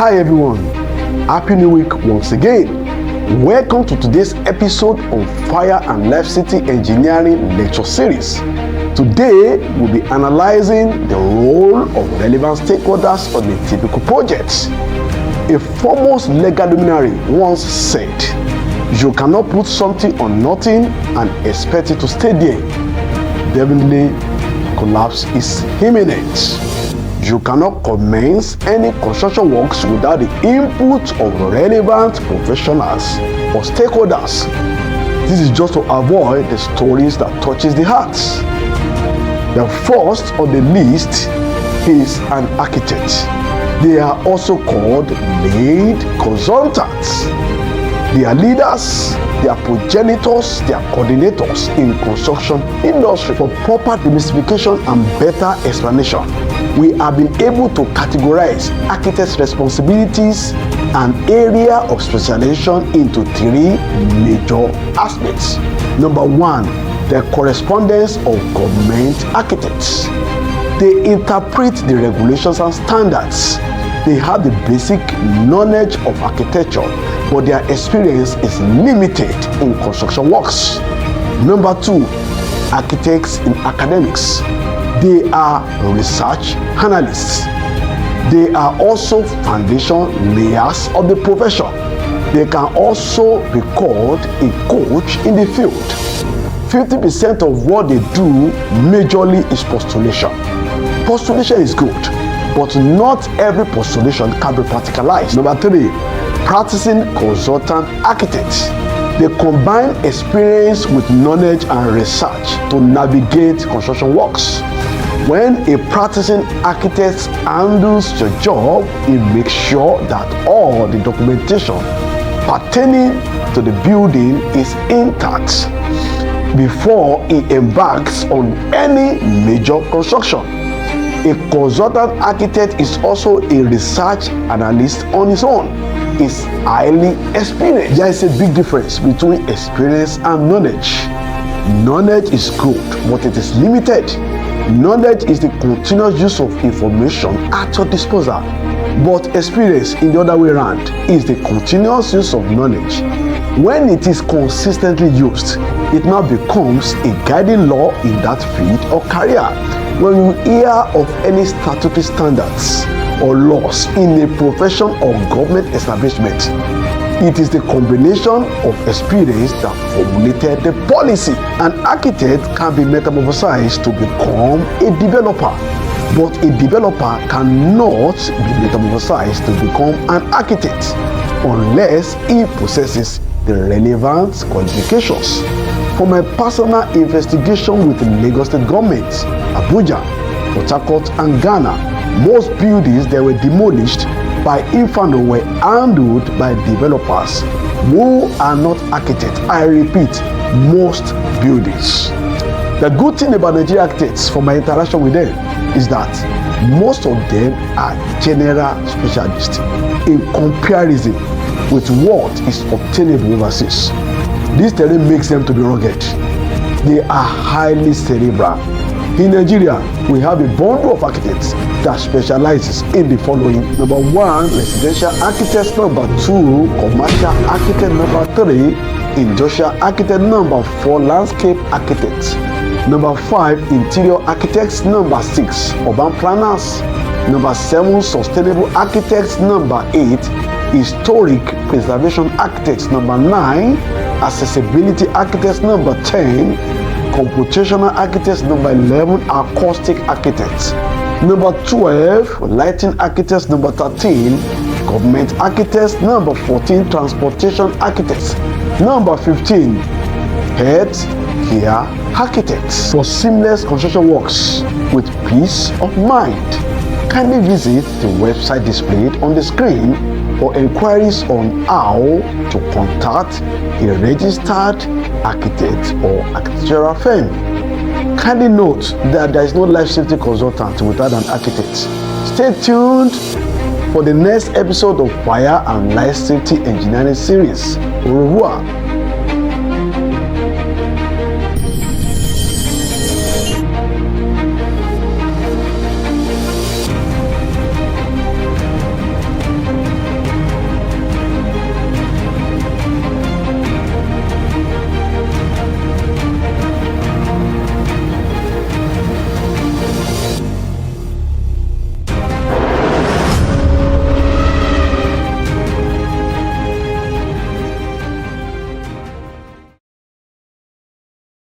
Hi everyone, Happy New Week once again. Welcome to today's episode on Fire and Life Safety Engineering Lecture Series. Today, we'll be analyzing the role of relevant stakeholders on a typical project. A foremost legal luminary once said, "You cannot put something on nothing and expect it to stay there. Definitely, collapse is imminent. You cannot commence any construction works without the input of relevant professionals or stakeholders." This is just to avoid the stories that touches the hearts. The first on the list is an architect. They are also called lead consultants. They are leaders, they are progenitors, they are coordinators in construction industry. For proper demystification and better explanation, we have been able to categorize architects' responsibilities and area of specialization into three major aspects. Number one, the correspondence of government architects. They interpret the regulations and standards. They have the basic knowledge of architecture, but their experience is limited in construction works. Number two, architects in academics. They are research analysts. They are also foundation layers of the profession. They can also be called a coach in the field. 50% of what they do majorly is postulation. Postulation is good, but not every postulation can be practicalized. Number three, practicing consultant architects. They combine experience with knowledge and research to navigate construction works. When a practicing architect handles your job, he makes sure that all the documentation pertaining to the building is intact before he embarks on any major construction. A consultant architect is also a research analyst on his own. Is highly experienced. There is a big difference between experience and knowledge. Knowledge is good, but it is limited. Knowledge is the continuous use of information at your disposal, but experience, in the other way around, is the continuous use of knowledge. When it is consistently used, it now becomes a guiding law in that field or career. When you hear of any statutory standards or laws in a profession or government establishment, it is the combination of experience that formulated the policy. An architect can be metamorphosized to become a developer, but a developer cannot be metamorphosized to become an architect unless he possesses the relevant qualifications. From my personal investigation with the Lagos State government, Abuja, Port Harcourt and Ghana, most buildings that were demolished by Infano were handled by developers who are not architects. I repeat, most buildings. The good thing about Nigerian architects, from my interaction with them, is that most of them are general specialists in comparison with what is obtainable overseas. This terrain makes them to be rugged. They are highly cerebral. In Nigeria, we have a bundle of architects that specializes in the following. Number one, residential architects. Number two, commercial architect. Number three, industrial architect. Number four, landscape architects. Number five, interior architects. Number six, urban planners. Number seven, sustainable architects. Number eight, historic preservation architects. Number nine, accessibility architects. Number 10, computational architects. Number 11, acoustic architects. Number 12, lighting architects. Number 13, government architects. Number 14, transportation architects. Number 15, health care architects. For seamless construction works with peace of mind, kindly visit the website displayed on the screen for inquiries on how to contact a registered architect or architectural firm. Kindly note that there is no life safety consultant without an architect. Stay tuned for the next episode of Fire and Life Safety Engineering Series. Au revoir.